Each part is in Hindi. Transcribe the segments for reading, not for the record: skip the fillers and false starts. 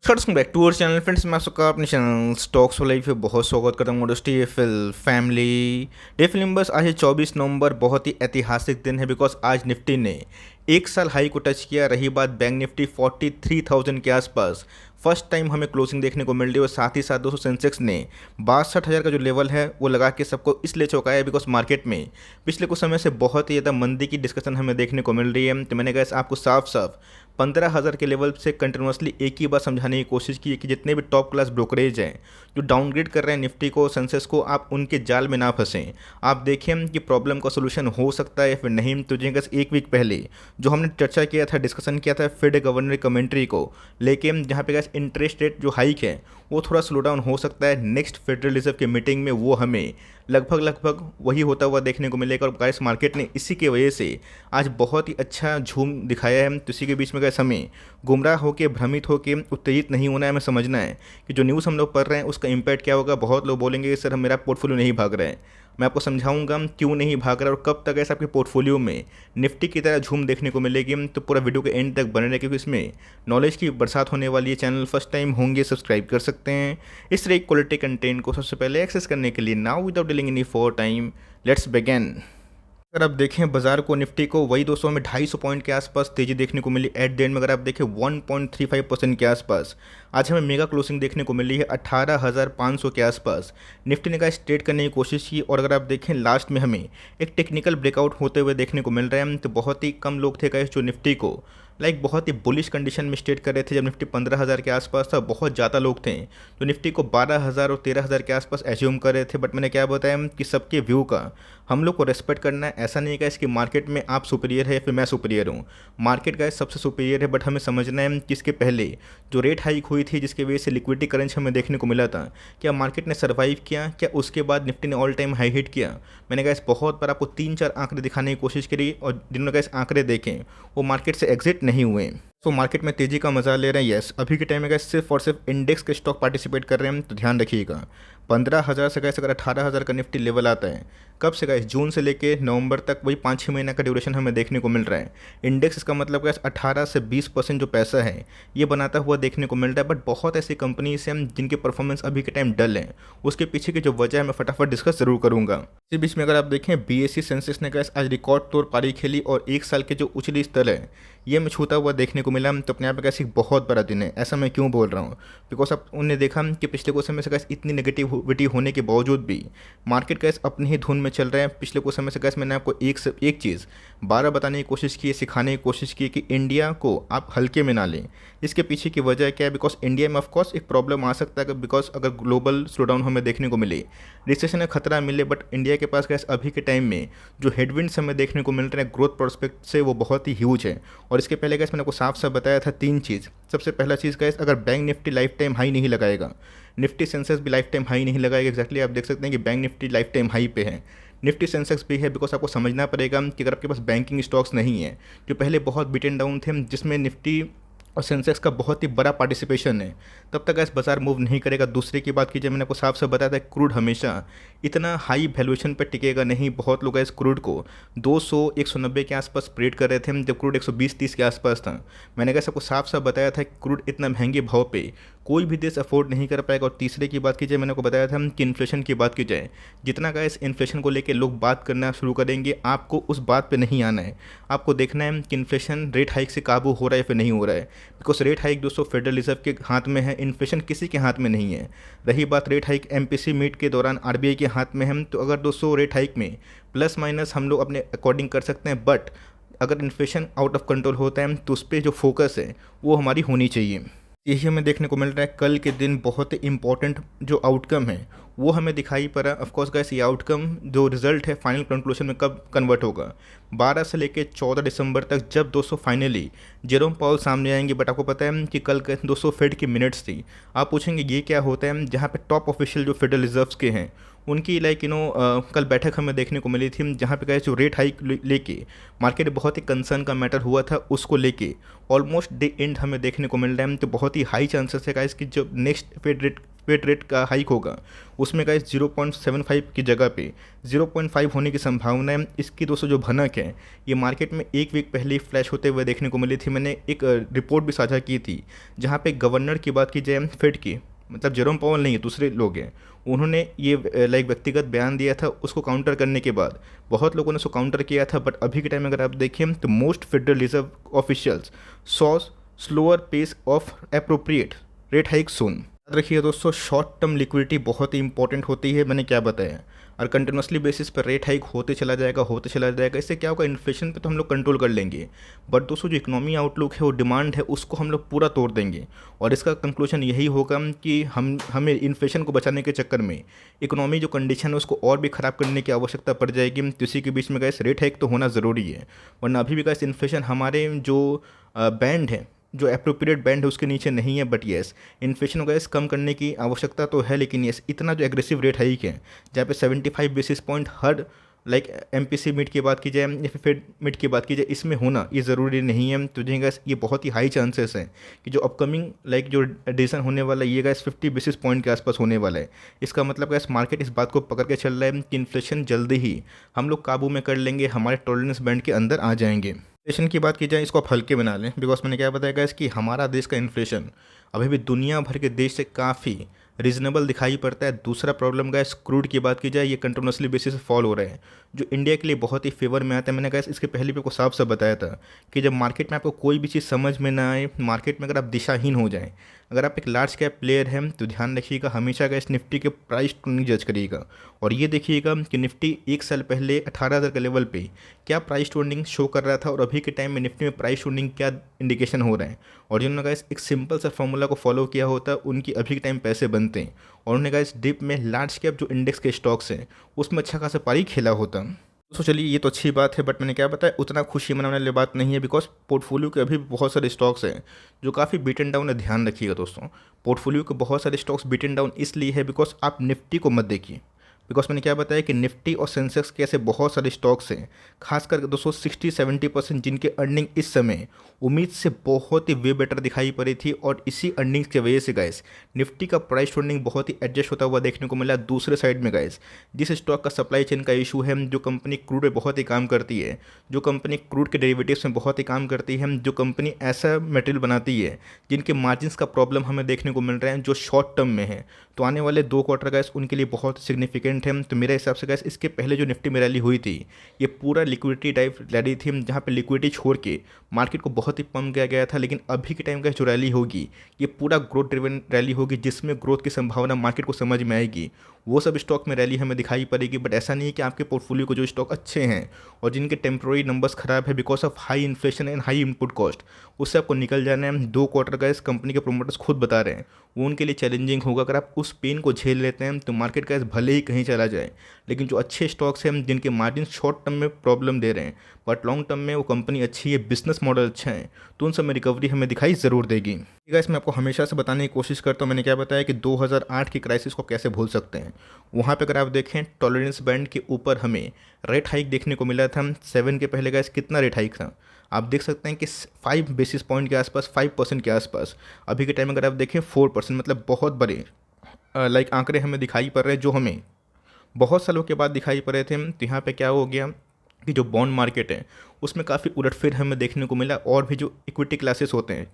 Welcome back to our channel friends. मैं आपका अपने चैनल स्टॉक्स लाइफ पे बहुत स्वागत करता हूँ। दोस्तों ये फैमिली डे फिल्म बस आज है 24 नवंबर। बहुत ही ऐतिहासिक दिन है बिकॉज आज निफ्टी ने एक साल हाई को टच किया। रही बात बैंक निफ्टी 43,000 के आसपास फर्स्ट टाइम हमें क्लोजिंग देखने को मिल रही है और साथ ही साथ दोस्तों सेंसेक्स ने 62,000 का जो लेवल है वो लगा के सबको इसलिए चौंकाया है बिकॉज मार्केट में पिछले कुछ समय से बहुत ही ज़्यादा मंदी की डिस्कशन हमें देखने को मिल रही है। तो मैंने कहा आपको साफ साफ 15,000 के लेवल से कंटिन्यूसली एक ही बार समझाने की कोशिश की है कि जितने भी टॉप क्लास ब्रोकरेज हैं जो डाउनग्रेड कर रहे हैं निफ्टी को सेंसेक्स को, आप उनके जाल में ना फंसें। आप देखें कि प्रॉब्लम का सोल्यूशन हो सकता है या फिर नहीं। तो जी बस एक वीक पहले जो हमने चर्चा किया था, डिस्कशन किया था फेड गवर्नर कमेंट्री को लेके, जहाँ पे गैस इंटरेस्ट रेट जो हाइक है वो थोड़ा स्लो डाउन हो सकता है। नेक्स्ट फेडरल रिजर्व की मीटिंग में वो हमें लगभग वही होता हुआ देखने को मिलेगा। और गैस मार्केट ने इसी की वजह से आज बहुत ही अच्छा झूम दिखाया है। तो इसी के बीच में गैस हमें गुमराह होकर, भ्रमित होकर, उत्तेजित नहीं होना है। हमें समझना है कि जो न्यूज़ हम लोग पढ़ रहे हैं उसका इम्पैक्ट क्या होगा। बहुत लोग बोलेंगे कि सर मेरा पोर्टफोलियो नहीं भाग रहा है। मैं आपको समझाऊंगा क्यों नहीं भाग रहा और कब तक ऐसा आपके पोर्टफोलियो में निफ्टी की तरह झूम देखने को मिलेगी। तो पूरा वीडियो के एंड तक बने रहे क्योंकि इसमें नॉलेज की बरसात होने वाली है। चैनल फर्स्ट टाइम होंगे सब्सक्राइब कर सकते हैं इस तरह क्वालिटी कंटेंट को सबसे पहले एक्सेस करने के लिए। Now without dealing any for time let's begin. अगर आप देखें बाजार को, निफ्टी को वही दोस्तों में 250 पॉइंट के आसपास तेजी देखने को मिली। एट द एंड में अगर आप देखें 1.35% के आसपास आज हमें मेगा क्लोजिंग देखने को मिली है 18,500 के आसपास। निफ्टी ने का स्ट्रेट करने की कोशिश की और अगर आप देखें लास्ट में हमें एक टेक्निकल ब्रेकआउट होते हुए देखने को मिल रहा है। तो बहुत ही कम लोग थे जो निफ्टी को बहुत ही बुलिश कंडीशन में स्टेट कर रहे थे। जब निफ्टी 15,000 के आसपास था, बहुत ज़्यादा लोग थे जो निफ्टी को 12,000 और 13,000 के आसपास एज्यूम कर रहे थे। बट मैंने क्या बताया कि सबके व्यू का हम लोग को रेस्पेक्ट करना है। ऐसा नहीं है कि मार्केट में आप सुपीरियर है फिर मैं सुपीरियर हूँ। मार्केट का सबसे सुपीरियर है, बट हमें समझना है कि इसके पहले जो रेट हाइक हुई थी जिसकी वजह से लिक्विडिटी क्रंच हमें देखने को मिला था, क्या मार्केट ने सर्वाइव किया? क्या उसके बाद निफ्टी ने ऑल टाइम हाई हिट किया? मैंने कहा बहुत बार आपको 3-4 आंकड़े दिखाने की कोशिश करी और जिन्होंने कहा आंकड़े देखें वो मार्केट से एग्जिट नहीं हुए। तो मार्केट में तेज़ी का मजा ले रहे हैं। यस, अभी के टाइम में गैस सिर्फ और सिर्फ इंडेक्स के स्टॉक पार्टिसिपेट कर रहे हैं। तो ध्यान रखिएगा 15,000 से गैस अगर 18,000 का निफ्टी लेवल आता है, कब से गैस जून से लेके नवंबर तक वही 5-6 महीने का ड्यूरेशन हमें देखने को मिल रहा है। इंडेक्स इसका मतलब गैस 18 से 20% जो पैसा है ये बनाता हुआ देखने को मिल रहा है। बट बहुत ऐसी कंपनीज हैं जिनके परफॉर्मेंस अभी के टाइम डल है। उसके पीछे की जो वजह है मैं फटाफट डिस्कस जरूर करूंगा। इसी बीच में अगर आप देखें BSE सेंसेक्स ने गैस आज रिकॉर्ड तोड़ पारी खेली और एक साल के जो उछली स्तर है ये मैं छूता हुआ देखने को मिला। तो अपने आप में कैसे बहुत बड़ा दिन है। ऐसा मैं क्यों बोल रहा हूँ? बिकॉज अब उन्होंने देखा कि पिछले कुछ समय से गैस इतनी नेगेटिविटी होने के बावजूद भी मार्केट गैस अपनी ही धुन में चल रहा है। पिछले कुछ समय से गैस मैंने आपको एक चीज़ बारह बताने की कोशिश की है, सिखाने की कोशिश की कि इंडिया को आप हल्के में ना लें। इसके पीछे की वजह क्या है? बिकॉज इंडिया में ऑफकोर्स एक प्रॉब्लम आ सकता है बिकॉज अगर ग्लोबल स्लोडाउन हमें देखने को मिले, रिसेशन का खतरा मिले, बट इंडिया के पास गैस अभी के टाइम में जो हेडविंड्स हमें देखने को मिल रहे हैं ग्रोथ प्रोस्पेक्ट से वो बहुत ही ह्यूज है। और इसके पहले गैस मैंने आपको साफ साफ बताया था 3 चीज़। सबसे पहला चीज़ गैस, अगर bank Nifty life time high नहीं लगाएगा, निफ्टी सेंसेक्स भी लाइफ टाइम हाई नहीं लगाएगा। एक्जैक्टली आप देख सकते हैं कि bank Nifty life time high पे है, निफ्टी सेंसेक्स भी है। बिकॉज आपको समझना पड़ेगा कि अगर आपके पास बैंकिंग स्टॉक्स नहीं है जो पहले बहुत बीटन डाउन थे, जिसमें निफ्टी और सेंसेक्स का बहुत ही बड़ा पार्टिसिपेशन है, तब तक ऐसा बाजार मूव नहीं करेगा। दूसरे की बात कीजिए, मैंने आपको साफ साफ बताया था क्रूड हमेशा इतना हाई वैल्यूएशन पर टिकेगा नहीं। बहुत लोग इस क्रूड को 200-190 के आसपास ट्रेड कर रहे थे जब क्रूड 120-130 के आसपास था। मैंने कैसे आपको साफ साफ बताया था कि क्रूड इतना महंगे भाव पे कोई भी देश अफोर्ड नहीं कर पाएगा। और तीसरे की बात कीजिए, मैंने आपको बताया था कि इन्फ्लेशन की बात की जाए, जितना गैस इन्फ्लेशन को लेकर लोग बात करना शुरू करेंगे, आपको उस बात पे नहीं आना है। आपको देखना है कि इन्फ्लेशन रेट हाइक से काबू हो रहा है या फिर नहीं हो रहा है। बिकॉज रेट हाइक दोस्तों फेडरल रिजर्व के हाथ में है, इन्फ्लेशन किसी के हाथ में नहीं है। रही बात रेट हाइक MPC मीट के दौरान RBI के हाथ में है। तो अगर दोस्तों रेट हाइक में प्लस माइनस हम लोग अपने अकॉर्डिंग कर सकते हैं, बट अगर इन्फ्लेशन आउट ऑफ कंट्रोल होता है तो उस पर जो फोकस है वो हमारी होनी चाहिए। यही हमें देखने को मिल रहा है। कल के दिन बहुत ही इंपॉर्टेंट जो आउटकम है वो हमें दिखाई पड़ा। ऑफकोर्स गैस ये आउटकम जो रिजल्ट है फाइनल कंक्लूजन में कब कन्वर्ट होगा? 12 से लेकर 14 दिसंबर तक, जब दोस्तों फाइनली जेरोम पॉल सामने आएंगे। बट आपको पता है कि कल के दोस्तों फेड की मिनट्स थी। आप पूछेंगे ये क्या होता है? जहाँ पे टॉप ऑफिशियल जो फेडरल रिजर्व्स के हैं उनकी कल बैठक हमें देखने को मिली थी, जहाँ पे गैस जो रेट हाइक लेके मार्केट बहुत ही कंसर्न का मैटर हुआ था, उसको लेके ऑलमोस्ट डे एंड हमें देखने को मिल रहा है। तो बहुत ही हाई चांसेस है गाइस कि जो next fed rate fed rate का हाइक होगा उसमें गाइस 0.75 की जगह पे 0.5 होने की संभावना है। इसकी दोस्तों जो भनक है ये मार्केट में एक वीक पहले ही फ्लैश होते हुए देखने को मिली थी। मैंने एक रिपोर्ट भी साझा की थी जहाँ पे गवर्नर की बात की जाए फेड की, मतलब जेरोम पावल नहीं है, दूसरे लोग हैं, उन्होंने ये लाइक व्यक्तिगत बयान दिया था। उसको काउंटर करने के बाद बहुत लोगों ने उसको काउंटर किया था, बट अभी के टाइम में अगर आप देखें तो most federal reserve officials saw slower pace of appropriate rate hike soon. याद रखिए दोस्तों, शॉर्ट टर्म लिक्विडिटी बहुत ही इंपॉर्टेंट होती है, मैंने क्या बताया, और कंटिन्यूसली बेसिस पर रेट हाइक होते चला जाएगा। इससे क्या होगा, इन्फ्लेशन पे तो हम लोग कंट्रोल कर लेंगे, बट दोस्तों जो इकोनॉमी आउटलुक है वो डिमांड है उसको हम लोग पूरा तोड़ देंगे। और इसका कंक्लूजन यही होगा कि हमें इन्फ्लेशन को बचाने के चक्कर में इकोनॉमी जो कंडीशन है उसको और भी ख़राब करने की आवश्यकता पड़ जाएगी। तो इसी के बीच में गैस रेट हाइक तो होना ज़रूरी है, वरना अभी भी गैस इन्फ्लेशन हमारे जो बैंड है, जो अप्रोप्रिएट बैंड है उसके नीचे नहीं है। बट येस, इन्फ्लेशन को गैस कम करने की आवश्यकता तो है, लेकिन येस इतना जो एग्रेसिव रेट हाइक है जहाँ पे 75 बेसिस पॉइंट हर लाइक एमपीसी मीट की बात की जाए या फिर फेड मीट की बात की जाए, इसमें होना ये ज़रूरी नहीं है। तो जी गैस ये बहुत ही हाई चांसेस हैं कि जो अपकमिंग लाइक जो डिसीजन होने वाला है ये गैस 50 बेसिस पॉइंट के आसपास होने वाला है। इसका मतलब गैस मार्केट इस बात को पकड़ के चल रहा है कि इन्फ्लेशन जल्दी ही हम लोग काबू में कर लेंगे, हमारे टॉलरेंस बैंड के अंदर आ जाएंगे। इन्फ्लेशन की बात की जाए इसको आप हल्के बना लें, बिकॉज मैंने क्या बताया गैस कि हमारा देश का इन्फ्लेशन अभी भी दुनिया भर के देश से काफ़ी रीजनेबल दिखाई पड़ता है। दूसरा प्रॉब्लम गैस क्रूड की बात की जाए ये कंटिन्यूसली बेसिस पे फॉल हो रहे हैं, जो इंडिया के लिए बहुत ही फेवर में आता है। मैंने गैस इसके पहले भी आपको साफ साफ बताया था कि जब मार्केट में आपको कोई भी चीज़ समझ में ना आए, मार्केट में अगर आप दिशाहीन हो जाएं, अगर आप एक लार्ज कैप प्लेयर हैं तो ध्यान रखिएगा हमेशा गैस निफ्टी के प्राइस टू नहीं जज करिएगा। और ये देखिएगा कि निफ्टी एक साल पहले 18,000 के लेवल पे क्या प्राइस टू शो कर रहा था और अभी के टाइम में निफ्टी में प्राइस टू क्या इंडिकेशन हो रहा है। और जिन्होंने गाइस एक सिंपल सा फॉर्मूला को फॉलो किया होता उनकी अभी के टाइम पैसे बनते हैं, और उन्होंने गाइस डिप में लार्ज कैप जो इंडेक्स के स्टॉक्स हैं उसमें अच्छा खासा पारी खेला होता। तो चलिए ये तो अच्छी बात है, बट मैंने क्या बताया उतना खुशी मनाने वाली बात नहीं है, बिकॉज पोर्टफोलियो के अभी भी बहुत सारे स्टॉक्स हैं जो काफ़ी बीटन डाउन है। ध्यान रखिएगा दोस्तों, पोर्टफोलियो के बहुत सारे स्टॉक्स बीटन डाउन इसलिए है बिकॉज आप निफ्टी को मत देखिए, बिकॉज मैंने क्या बताया कि निफ्टी और सेंसेक्स के ऐसे बहुत सारे स्टॉक्स हैं, खासकर दोस्तों 60-70% जिनके अर्निंग इस समय उम्मीद से बहुत ही वे बेटर दिखाई पड़ी थी, और इसी अर्निंग्स की वजह से गाइस निफ्टी का प्राइस टर्निंग बहुत ही एडजस्ट होता हुआ देखने को मिला। दूसरे साइड में गाइस जिस स्टॉक का सप्लाई चेन का इशू है, जो कंपनी क्रूड में बहुत ही काम करती है, जो कंपनी क्रूड के डेरिवेटिव्स में बहुत ही काम करती है, जो कंपनी ऐसा मटेरियल बनाती है जिनके मार्जिन्स का प्रॉब्लम हमें देखने को मिल रहा है जो शॉर्ट टर्म में है, तो आने वाले 2 क्वार्टर गाइस उनके लिए बहुत सिग्निफिकेंट है। तो मेरे हिसाब से गाइस इसके पहले जो निफ्टी में रैली हुई थी ये पूरा लिक्विडिटी टाइप रैली थी, जहाँ पे लिक्विडिटी छोड़ के मार्केट को बहुत ही पंप किया गया था। लेकिन अभी के टाइम का जो रैली होगी ये पूरा ग्रोथ ड्रिवन रैली होगी, जिसमें ग्रोथ की संभावना मार्केट को समझ में आएगी। वो सब स्टॉक में रैली हमें दिखाई पड़ेगी, बट ऐसा नहीं है कि आपके पोर्टफोलियो को जो स्टॉक अच्छे हैं और जिनके टेम्प्रोरी नंबर्स खराब है because of high inflation and high input cost, उससे आपको निकल जाना है। 2 क्वार्टर का इस कंपनी के प्रोमोटर्स खुद बता रहे हैं वो उनके लिए चैलेंजिंग होगा। अगर आप उस पेन को झेल लेते हैं तो मार्केट का भले ही कहीं चला जाए, लेकिन जो अच्छे स्टॉक्स हैं जिनके मार्जिन शॉर्ट टर्म में प्रॉब्लम दे रहे हैं बट लॉन्ग टर्म में वो कंपनी अच्छी है, बिजनेस मॉडल अच्छा है, तो उन सब में रिकवरी हमें दिखाई ज़रूर देगी। गाइस मैं आपको हमेशा से बताने की कोशिश करता हूँ, मैंने क्या बताया कि 2008 की क्राइसिस को कैसे भूल सकते हैं। वहाँ पे अगर आप देखें टॉलरेंस बैंड के ऊपर हमें रेट हाइक देखने को मिला था। 7 के पहले गाइस कितना रेट हाइक था आप देख सकते हैं कि 5 बेसिस पॉइंट के आसपास, 5% के आसपास। अभी के टाइम अगर आप देखें 4%, मतलब बहुत बड़े लाइक आंकड़े हमें दिखाई पड़ रहे हैं जो हमें बहुत सालों के बाद दिखाई पड़ रहे थे। तो यहाँ पे क्या हो गया कि जो बॉन्ड मार्केट है उसमें काफ़ी उलटफेर हमें देखने को मिला, और भी जो इक्विटी क्लासेस होते हैं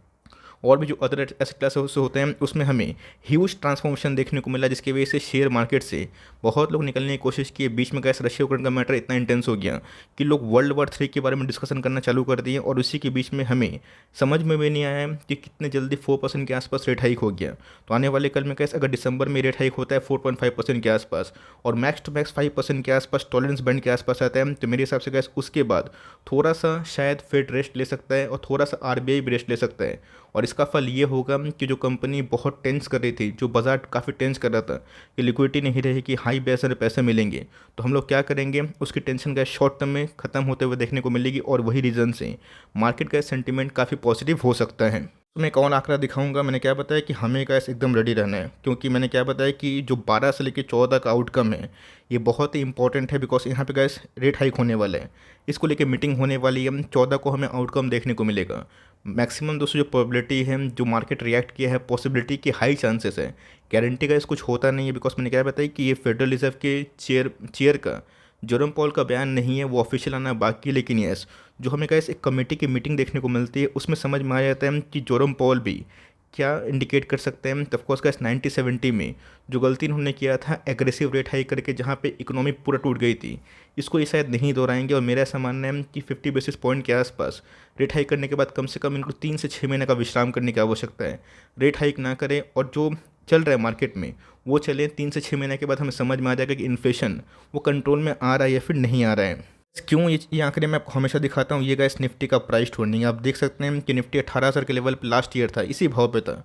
और भी जो अदर एसेट क्लासेस होते हैं उसमें हमें ह्यूज ट्रांसफॉर्मेशन देखने को मिला, जिसकी वजह से शेयर मार्केट से बहुत लोग निकलने की कोशिश की। बीच में गैस रशिया यूक्रेन का मैटर इतना इंटेंस हो गया कि लोग वर्ल्ड वॉर 3 के बारे में डिस्कशन करना चालू कर दिए, और उसी के बीच में हमें समझ में भी नहीं आया कि कितने जल्दी 4% के आसपास रेट हाइक हो गया। तो आने वाले कल में गैस अगर दिसंबर में रेट हाइक होता है 4.5% के आसपास और मैक्स टू मैक्स 5% के आसपास टॉलरेंस बैंड के आसपास आता है, तो मेरे हिसाब से गैस उसके बाद थोड़ा सा शायद फेड रेस्ट ले सकता है और थोड़ा सा आरबीआई भी रेस्ट ले सकता है। और इसका फल ये होगा कि जो कंपनी बहुत टेंस कर रही थी, जो बाजार काफ़ी टेंस कर रहा था कि लिक्विडिटी नहीं रही कि हाई बेस से पैसे मिलेंगे, तो हम लोग क्या करेंगे उसकी टेंशन का शॉर्ट टर्म में ख़त्म होते हुए देखने को मिलेगी, और वही रीज़न से मार्केट का सेंटीमेंट काफ़ी पॉजिटिव हो सकता है। तो मैं एक और आंकड़ा दिखाऊंगा। मैंने क्या बताया कि हमें गैस एकदम रेडी रहना है, क्योंकि मैंने क्या बताया कि जो 12 से लेकर 14 का आउटकम है ये बहुत ही इंपॉर्टेंट है, बिकॉज यहाँ पे गैस रेट हाइक होने वाला है, इसको लेके मीटिंग होने वाली है। 14 को हमें आउटकम देखने को मिलेगा, मैक्सिमम दोस्तों जो प्रोबेबिलिटी है, जो मार्केट रिएक्ट किया है, पॉसिबिलिटी की हाई चांसेस है। गारंटी का इस कुछ होता नहीं है, बिकॉज मैंने क्या बताया कि ये फेडरल रिजर्व के चेयर का जेरोम पॉल का बयान नहीं है, वो ऑफिशियल आना बाकी। लेकिन यस, जो हमें कैसे एक कमेटी की मीटिंग देखने को मिलती है, उसमें समझ में आ जाता है कि जेरोम पॉल भी क्या इंडिकेट कर सकते हैं। ऑफकोर्स का 1970 में जो गलती उन्होंने किया था एग्रेसिव रेट हाई करके, जहाँ पे इकोनॉमी पूरा टूट गई थी, इसको ये शायद नहीं दोहराएंगे। और मेरा ऐसा मानना है कि 50 बेसिस पॉइंट के आसपास रेट हाइक करने के बाद कम से कम इनको 3 से 6 महीने का विश्राम करने की आवश्यकता है। रेट हाइक ना करें और जो चल रहा है मार्केट में वो चले, 3 से 6 महीने के बाद हमें समझ में आ जाएगा कि इन्फ्लेशन वो कंट्रोल में आ रहा है या फिर नहीं आ रहा है। क्यों ये आंकड़े मैं आपको हमेशा दिखाता हूँ। ये गाइस निफ्टी का प्राइस टूर्निंग आप देख सकते हैं कि निफ्टी 18,000 के लेवल पे लास्ट ईयर था, इसी भाव पे था।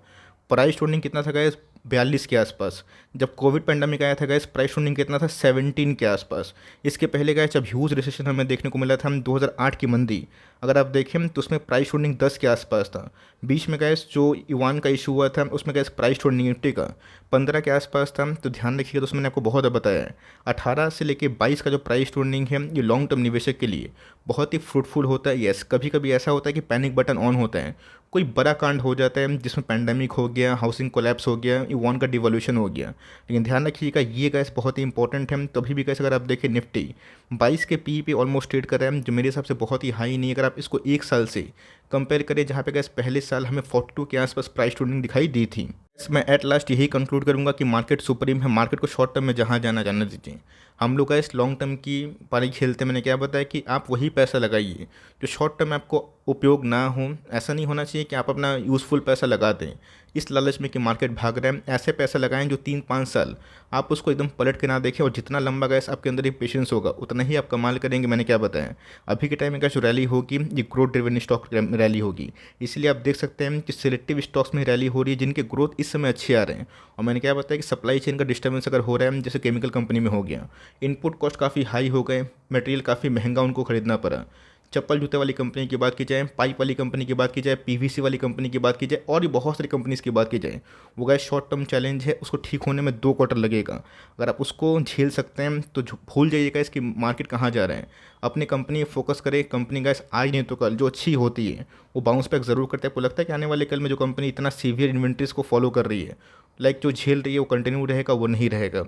प्राइस टूर्निंग कितना था गाइस? 42 के आसपास। जब कोविड पेंडेमिक आया था गाइस, प्राइस टूर्निंग कितना था? 17 के आसपास। इसके पहले गाइस जब ह्यूज रिसेशन हमें देखने को मिला था, हम 2008 की मंदी अगर आप देखें तो उसमें प्राइस टूर्निंग 10 के आसपास था। बीच में गाइस जो युआन का इशू हुआ था, उसमें गाइस प्राइस टूर्निंग निफ्टी का 15 के आसपास था। तो ध्यान रखिएगा, तो उसमें मैंने आपको बहुत बताया है 18 से लेके 22 का जो प्राइस टूर्निंग है, ये लॉन्ग टर्म निवेशक के लिए बहुत ही फ्रूटफुल होता है। यस, कभी कभी ऐसा होता है कि पैनिक बटन ऑन होता है, कोई बड़ा कांड हो जाता है जिसमें पेंडेमिक हो गया, हाउसिंग कोलैप्स हो गया, युआन का डिवोल्यूशन हो गया। लेकिन ध्यान रखिएगा, ये गैस बहुत ही इंपॉर्टेंट है। तभी भी गैस अगर आप देखें निफ्टी 22 के पी पे ऑलमोस्ट ट्रेड कर रहा है, जो मेरे हिसाब से बहुत ही हाई नहीं है। अगर आप इसको एक साल से कंपेयर करें, जहाँ पे गैस पहले साल हमें 42 के आसपास प्राइस टूर्निंग दिखाई दी थी। मैं एट लास्ट यही कंक्लूड करूंगा कि मार्केट सुप्रीम है। मार्केट को शॉर्ट टर्म में जहाँ जाना दीजिए। हम लोग इस लॉन्ग टर्म की पारी खेलते हैं। मैंने क्या बताया कि आप वही पैसा लगाइए जो शॉर्ट टर्म में आपको उपयोग ना हो। ऐसा नहीं होना चाहिए कि आप अपना यूज़फुल पैसा लगा दें इस लालच में कि मार्केट भाग रहा है। ऐसे पैसा लगाएं जो 3-5 साल आप उसको एकदम पलट के ना देखें, और जितना लंबा गैस आपके अंदर ये पेशेंस होगा उतना ही आप कमाल करेंगे। मैंने क्या बताया, अभी के टाइम में जो रैली होगी ये ग्रोथ ड्रिवन स्टॉक रैली होगी। इसलिए आप देख सकते हैं कि सिलेक्टिव स्टॉक्स में रैली हो रही है जिनके ग्रोथ इस समय अच्छे आ रहे हैं। और मैंने क्या बताया कि सप्लाई चेन का डिस्टर्बेंस अगर हो रहा है, जैसे केमिकल कंपनी में हो गया, इनपुट कॉस्ट काफ़ी हाई हो गए, मटेरियल काफ़ी महंगा उनको खरीदना पड़ा। चप्पल जूते वाली कंपनी की बात की जाए, पाइप वाली कंपनी की बात की जाए, पीवीसी वाली कंपनी की बात की जाए, और भी बहुत सारी कंपनीज की बात की जाए, वो गए शॉर्ट टर्म चैलेंज है, उसको ठीक होने में 2 क्वार्टर लगेगा। अगर आप उसको झेल सकते हैं तो भूल जाइएगा इसकी मार्केट कहाँ जा रहा है। अपनी कंपनी फोकस करें। कंपनी गैस आज नहीं तो कल जो अच्छी होती है वो बाउंस बैक ज़रूर करता है। आपको लगता है कि आने वाले कल में जो कंपनी इतना सीवियर इन्वेंट्रीज को फॉलो कर रही है, लाइक जो झेल रही है, वो कंटिन्यू रहेगा? वो नहीं रहेगा।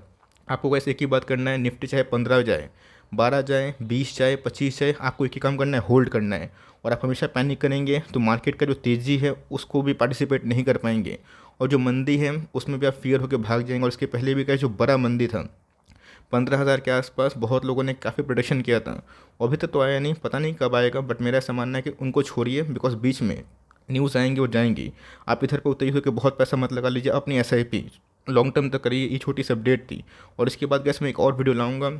आपको वैसे एक ही बात करना है, निफ्टी चाहे 15 जाए, 12 जाए, 20 जाए, 25 जाए, आपको एक ही काम करना है, होल्ड करना है। और आप हमेशा पैनिक करेंगे तो मार्केट का जो तेज़ी है उसको भी पार्टिसिपेट नहीं कर पाएंगे, और जो मंदी है उसमें भी आप फियर होकर भाग जाएंगे। और इसके पहले भी का जो बड़ा मंदी था 15,000 के आसपास, बहुत लोगों ने काफ़ी प्रोडिक्शन किया था। अभी तक तो आया नहीं, पता नहीं कब आएगा। बट मेरा ऐसा मानना है कि उनको छोड़िए, बिकॉज बीच में न्यूज़ आएंगी और जाएंगी। आप इधर पर उतरी होकर बहुत पैसा मत लगा लीजिए। अपनी SIP लॉन्ग टर्म तक करिए। ये छोटी सी अपडेट थी। और इसके बाद गैस मैं एक और वीडियो लाऊंगा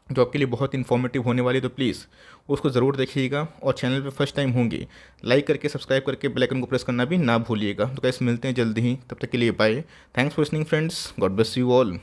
जो आपके लिए बहुत इन्फॉर्मेटिव होने वाली है, तो प्लीज़ उसको ज़रूर देखिएगा। और चैनल पे फर्स्ट टाइम होंगे, लाइक करके सब्सक्राइब करके बेल आइकन को प्रेस करना भी ना भूलिएगा। तो गैस मिलते हैं जल्दी ही, तब तक के लिए bye. Thanks for listening friends, God bless you all.